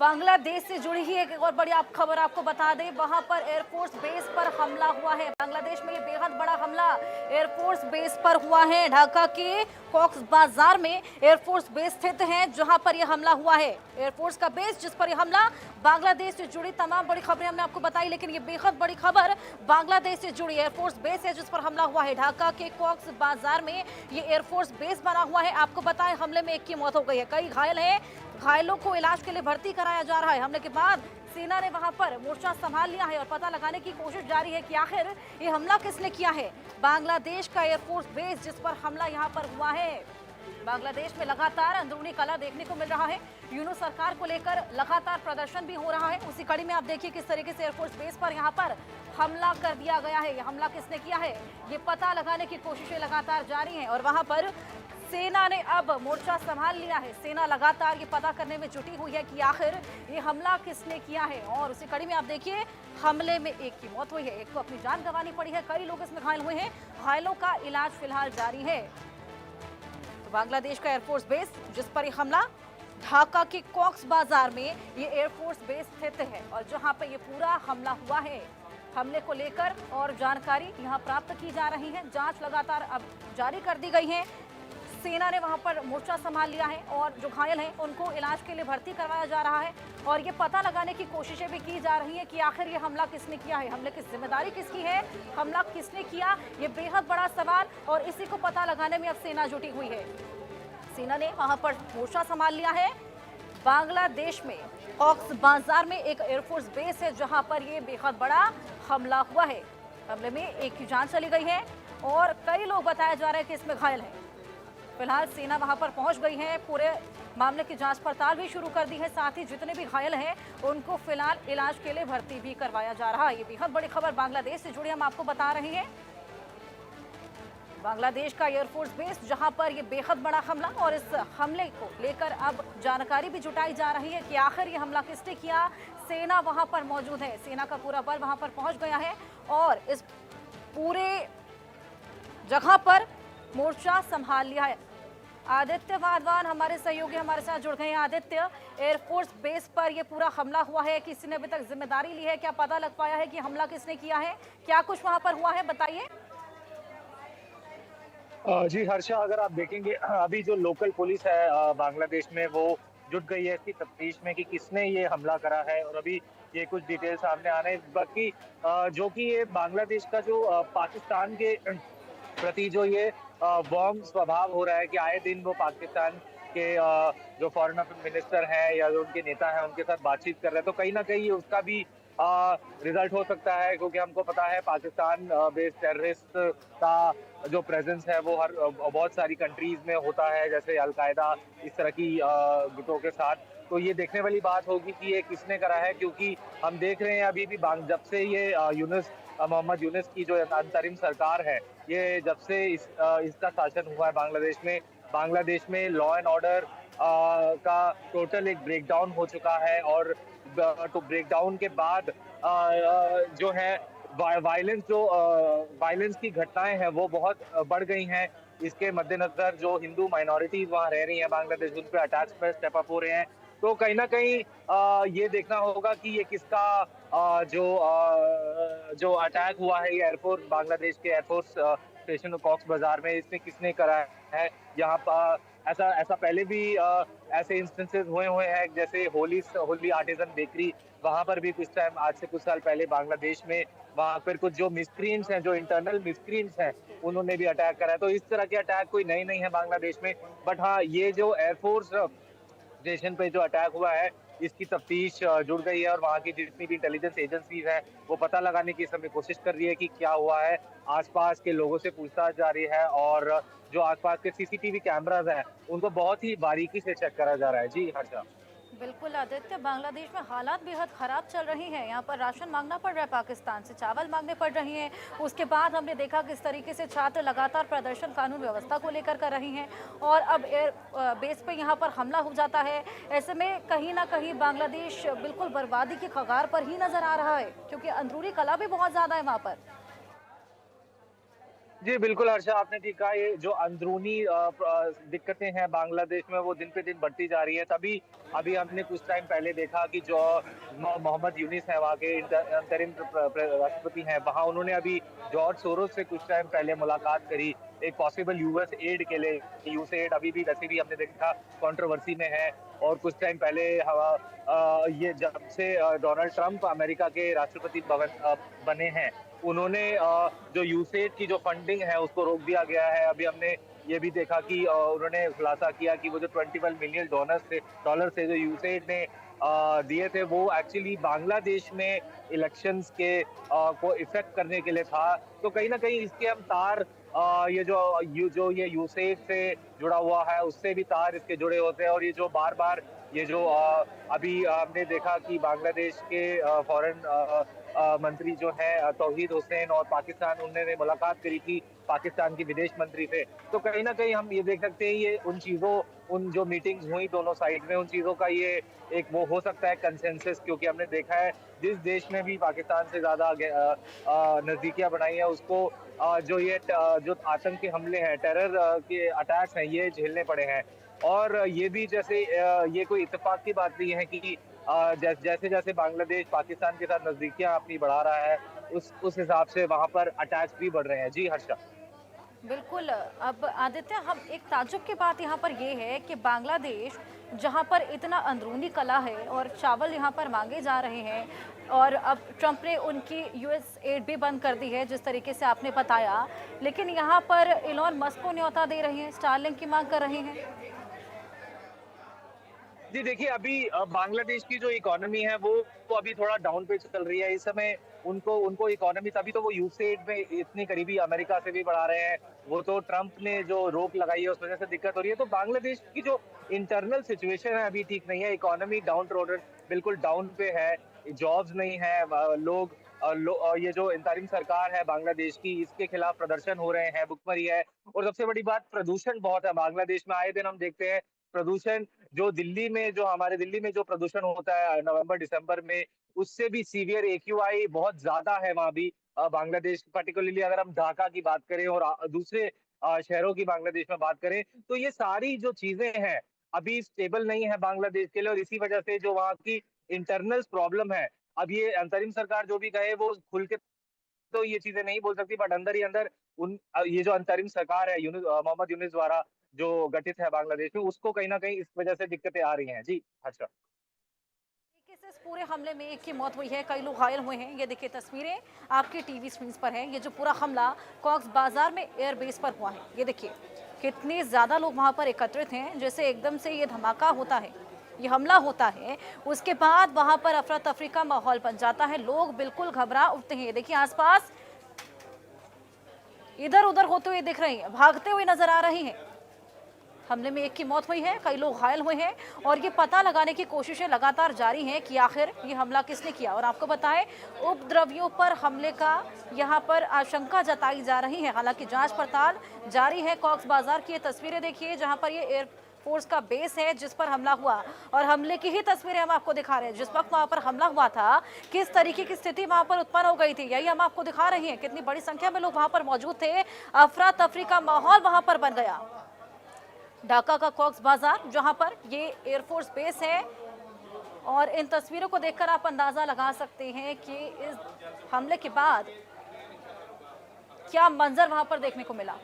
बांग्लादेश से जुड़ी ही एक और बड़ी आप खबर आपको बता दें, वहां पर एयरफोर्स बेस पर हमला हुआ है। बांग्लादेश में ये बेहद बड़ा हमला एयरफोर्स बेस पर हुआ है। ढाका के कॉक्स बाजार में एयरफोर्स बेस स्थित है, जहां पर यह हमला हुआ है। एयरफोर्स का बेस जिस पर यह हमला, बांग्लादेश से जुड़ी तमाम बड़ी खबरें हमने आपको बताई, लेकिन ये बेहद बड़ी खबर बांग्लादेश से जुड़ी एयरफोर्स बेस है जिस पर हमला हुआ है। ढाका के कॉक्स बाजार में ये एयरफोर्स बेस बना हुआ है। आपको बताएं, हमले में एक की मौत हो गई है, कई घायल हैं। घायलों को इलाज के लिए भर्ती कराया जा रहा है। हमले के बाद सेना ने वहां पर मोर्चा संभाल लिया है और पता लगाने की कोशिश जारी है कि आखिर ये हमला किसने किया है। बांग्लादेश का एयरफोर्स बेस जिस पर हमला यहां पर हुआ है। बांग्लादेश में लगातार अंदरूनी कलह देखने को मिल रहा है। यूनूस सरकार को लेकर लगातार प्रदर्शन भी हो रहा है। उसी कड़ी में आप देखिए किस तरीके से एयरफोर्स बेस पर यहाँ पर हमला कर दिया गया है। ये हमला किसने किया है, ये पता लगाने की कोशिशें लगातार जारी हैं और वहां पर सेना ने अब मोर्चा संभाल लिया है। सेना लगातार ये पता करने में जुटी हुई है कि आखिर ये हमला किसने किया है। और उसी कड़ी में आप देखिए, हमले में एक की मौत हुई है, एक को अपनी जान गंवानी पड़ी है, कई लोग इसमें घायल हुए हैं। घायलों का इलाज फिलहाल जारी है। तो बांग्लादेश का एयरफोर्स बेस जिस पर ये हमला, ढाका के कॉक्स बाजार में ये एयरफोर्स बेस स्थित है और जहां पे ये पूरा हमला हुआ है। हमले को लेकर और जानकारी यहां प्राप्त की जा रही है। जांच लगातार अब जारी कर दी गई है। सेना ने वहां पर मोर्चा संभाल लिया है और जो घायल हैं उनको इलाज के लिए भर्ती करवाया जा रहा है और ये पता लगाने की कोशिशें भी की जा रही हैं कि आखिर ये हमला किसने किया है, हमले की जिम्मेदारी किसकी है, हमला किसने किया, ये बेहद बड़ा सवाल और इसी को पता लगाने में अब सेना जुटी हुई है। सेना ने वहां पर मोर्चा संभाल लिया है। बांग्लादेश में कॉक्स बाजार में एक एयरफोर्स बेस है जहां पर ये बेहद बड़ा हमला हुआ है। हमले में एक की जान चली गई है और कई लोग बताया जा रहा है कि इसमें घायल हैं। फिलहाल सेना वहां पर पहुंच गई है, पूरे मामले की जांच पड़ताल भी शुरू कर दी है। साथ ही जितने भी घायल हैं उनको फिलहाल इलाज के लिए भर्ती भी करवाया जा रहा है। ये बेहद बड़ी खबर बांग्लादेश से जुड़ी हम आपको बता रहे हैं। बांग्लादेश का एयरफोर्स बेस जहां पर ये बेहद बड़ा हमला और इस हमले को लेकर अब जानकारी भी जुटाई जा रही है कि आखिर ये हमला किसने किया। सेना वहां पर मौजूद है, सेना का पूरा बल वहां पर पहुंच गया है और इस पूरे जगह पर मोर्चा संभाल लिया है। आदित्य वाधवान हमारे सहयोगी हमारे साथ जुड़ गए हैं। आदित्य, एयरफोर्स बेस पर यह पूरा हमला हुआ है, किसी ने अभी तक जिम्मेदारी ली है, क्या पता लग पाया है कि हमला किसने किया है, क्या कुछ वहां पर हुआ है, बताइए। जी हर्षा, अगर आप देखेंगे अभी जो लोकल पुलिस है बांग्लादेश में, वो जुट गई है इसकी तफ्तीश में कि किसने ये हमला करा है और अभी ये कुछ डिटेल सामने आ रहे हैं। बाकी जो कि ये बांग्लादेश का जो पाकिस्तान के प्रति जो ये वार्म स्वभाव हो रहा है कि आए दिन वो पाकिस्तान के जो फॉरेन अफेयर मिनिस्टर हैं या जो उनके नेता हैं उनके साथ बातचीत कर रहे हैं, तो कहीं ना कहीं उसका भी रिजल्ट हो सकता है, क्योंकि हमको पता है पाकिस्तान बेस्ड टेररिस्ट का जो प्रेजेंस है वो हर बहुत सारी कंट्रीज में होता है, जैसे अलकायदा इस तरह की गुटों के साथ। तो ये देखने वाली बात होगी कि ये किसने करा है, क्योंकि हम देख रहे हैं अभी भी जब से ये मोहम्मद यूनुस की जो अंतरिम सरकार है, ये जब से इसका शासन हुआ है बांग्लादेश में लॉ एंड ऑर्डर का टोटल एक ब्रेकडाउन हो चुका है। और तो ब्रेकडाउन के बाद जो है वायलेंस की घटनाएं हैं वो बहुत बढ़ गई हैं। इसके मद्देनजर जो हिंदू माइनॉरिटीज वहाँ रह रही हैं बांग्लादेश, उन पे अटैक्स पर स्टेप अप हो रहे हैं। तो कहीं ना कहीं ये देखना होगा कि ये किसका जो अटैक हुआ है, ये एयरफोर्स बांग्लादेश के एयरफोर्स स्टेशन कॉक्स बाजार में, इसने किसने करा है। यहाँ पर ऐसा ऐसा पहले भी ऐसे इंस्टेंसेस हुए हैं, जैसे होली आर्टिजन बेकरी, वहां पर भी कुछ टाइम आज से कुछ साल पहले बांग्लादेश में वहां पर कुछ जो मिस्क्रीएंट्स हैं, जो इंटरनल मिस्क्रीएंट्स हैं, उन्होंने भी अटैक करा है। तो इस तरह के अटैक कोई नई नहीं है बांग्लादेश में। बट हाँ, ये जो एयरफोर्स स्टेशन पे जो अटैक हुआ है, इसकी तफ्तीश जुड़ गई है और वहाँ की जितनी भी इंटेलिजेंस एजेंसीज हैं वो पता लगाने की इस समय कोशिश कर रही है कि क्या हुआ है। आसपास के लोगों से पूछताछ जारी है और जो आसपास के सीसीटीवी कैमराज हैं उनको बहुत ही बारीकी से चेक करा जा रहा है। जी हर्षा। बिल्कुल आदित्य, बांग्लादेश में हालात बेहद खराब चल रही हैं। यहाँ पर राशन मांगना पड़ रहा है, पाकिस्तान से चावल मांगने पड़ रही हैं। उसके बाद हमने देखा किस तरीके से छात्र लगातार प्रदर्शन कानून व्यवस्था को लेकर कर रही हैं और अब एयर बेस पे यहाँ पर हमला हो जाता है। ऐसे में कहीं ना कहीं बांग्लादेश बिल्कुल बर्बादी की कगार पर ही नजर आ रहा है, क्योंकि अंदरूनी कला भी बहुत ज़्यादा है वहाँ पर। जी, बिल्कुल हर्षा, आपने ठीक कहा। ये जो अंदरूनी दिक्कतें हैं बांग्लादेश में, वो दिन पे दिन बढ़ती जा रही हैं। तभी अभी हमने कुछ टाइम पहले देखा कि जो मोहम्मद यूनिस हैं, वहाँ के अंतरिम राष्ट्रपति हैं, वहाँ उन्होंने अभी जॉर्ज सोरोस से कुछ टाइम पहले मुलाकात करी, एक पॉसिबल यूएस एड के लिए। यूएसएड अभी भी वैसे भी हमने देखा कंट्रोवर्सी में है। और कुछ टाइम पहले ये जब से डोनाल्ड ट्रंप अमेरिका के राष्ट्रपति बने हैं, उन्होंने जो यूसेज की जो फंडिंग है उसको रोक दिया गया है। अभी हमने ये भी देखा कि उन्होंने खुलासा किया कि वो जो 21 मिलियन डॉलर से जो यूसेज ने दिए थे, वो एक्चुअली बांग्लादेश में इलेक्शंस के को इफेक्ट करने के लिए था। तो कहीं ना कहीं इसके हम तार ये यूसेज से जुड़ा हुआ है, उससे भी तार इसके जुड़े होते हैं। और ये जो बार बार ये जो अभी हमने देखा कि बांग्लादेश के फॉरेन मंत्री जो है तौहीद हुसैन, और पाकिस्तान, उन्होंने मुलाकात करी थी पाकिस्तान के विदेश मंत्री से। तो कहीं ना कहीं हम ये देख सकते हैं, ये उन जो मीटिंग्स हुई दोनों साइड में, उन चीजों का ये एक वो हो सकता है कंसेंसस। क्योंकि हमने देखा है जिस देश में भी पाकिस्तान से ज्यादा नजदीकियां बनाई है, उसको जो आतंक के हमले हैं, टेरर के अटैक्स हैं, ये झेलने पड़े हैं। और ये भी जैसे ये कोई इत्तेफाक की बात नहीं है कि जैसे जैसे बांग्लादेश पाकिस्तान के साथ नजदीकियां अपनी बढ़ा रहा है, उस हिसाब से वहां पर अटैच भी बढ़ रहे हैं। जी हर्षा। बिल्कुल। अब आदित्य, हम एक ताज्जुब की बात यहाँ पर ये है कि बांग्लादेश जहाँ पर इतना अंदरूनी कला है और चावल यहाँ पर मांगे जा रहे हैं, और अब ट्रंप ने उनकी यूएस एड भी बंद कर दी है जिस तरीके से आपने बताया, लेकिन यहाँ पर इलॉन मस्क को न्योता दे रहे हैं, स्टारलिंक की मांग कर रहे हैं। जी देखिए, अभी बांग्लादेश की जो इकोनॉमी है वो तो अभी थोड़ा डाउन पे चल रही है इस समय। उनको उनको इकोनॉमी, तभी तो वो यूसेड में इतनी करीबी अमेरिका से भी बढ़ा रहे हैं। वो तो ट्रंप ने जो रोक लगाई है उस वजह से दिक्कत हो रही है। तो बांग्लादेश की जो इंटरनल सिचुएशन है अभी ठीक नहीं है। इकोनॉमी डाउन रोडेड, बिल्कुल डाउन पे है। जॉब्स नहीं है। ये जो इंतरिम सरकार है बांग्लादेश की, इसके खिलाफ प्रदर्शन हो रहे हैं, भुखमरी है। और सबसे बड़ी बात, प्रदूषण बहुत है बांग्लादेश में। आए दिन हम देखते हैं प्रदूषण, जो हमारे दिल्ली में जो प्रदूषण होता है नवंबर दिसंबर में, उससे भी सीवियर एक्यूआई बहुत ज्यादा है वहां भी। बांग्लादेश पर्टिकुलरली अगर हम ढाका की बात करें और दूसरे शहरों की बांग्लादेश में बात करें, तो ये सारी जो चीजें हैं अभी स्टेबल नहीं है बांग्लादेश के लिए। और इसी वजह से जो वहाँ की इंटरनल प्रॉब्लम है, अब ये अंतरिम सरकार जो भी कहे वो खुल के तो ये चीजें नहीं बोल सकती, बट अंदर ही अंदर ये जो अंतरिम सरकार है मोहम्मद यूनिस द्वारा जो गठित है बांग्लादेश में, उसको कहीं ना कहीं इस वजह से दिक्कतें आ रही हैं। जी अच्छा। तरीके से इस पूरे हमले में एक की मौत हुई है, कई लोग घायल हुए हैं। ये देखिए तस्वीरें आपकी टीवी स्क्रीन पर हैं। ये जो पूरा हमला कॉक्स बाजार में एयरबेस पर हुआ है, ये देखिए कितने ज्यादा लोग वहां पर एकत्रित हैं। जैसे एकदम से ये धमाका होता है, ये हमला होता है, उसके बाद वहां पर अफरा तफरी का माहौल बन जाता है। लोग बिल्कुल घबरा उठते हैं। देखिए आसपास इधर उधर होते हुए दिख रही हैं, भागते हुए नजर आ रही हैं। हमले में एक की मौत हुई है, कई लोग घायल हुए हैं, और ये पता लगाने की कोशिशें लगातार जारी हैं कि आखिर ये हमला किसने किया। और आपको बताएं, उपद्रवियों पर हमले का यहाँ पर आशंका जताई जा रही है। हालांकि जांच पड़ताल जारी है। कॉक्स बाजार की ये तस्वीरें देखिए, जहाँ पर ये एयरफोर्स का बेस है जिस पर हमला हुआ, और हमले की ही तस्वीरें हम आपको दिखा रहे हैं। जिस वक्त वहां पर हमला हुआ था, किस तरीके की स्थिति वहां पर उत्पन्न हो गई थी, यही हम आपको दिखा रहे हैं। कितनी बड़ी संख्या में लोग वहां पर मौजूद थे, अफरा तफरी का माहौल वहां पर बन गया। ढाका का कॉक्स बाजार, जहां पर ये एयरफोर्स बेस है, और इन तस्वीरों को देखकर आप अंदाजा लगा सकते हैं कि इस हमले के बाद क्या मंजर वहां पर देखने को मिला।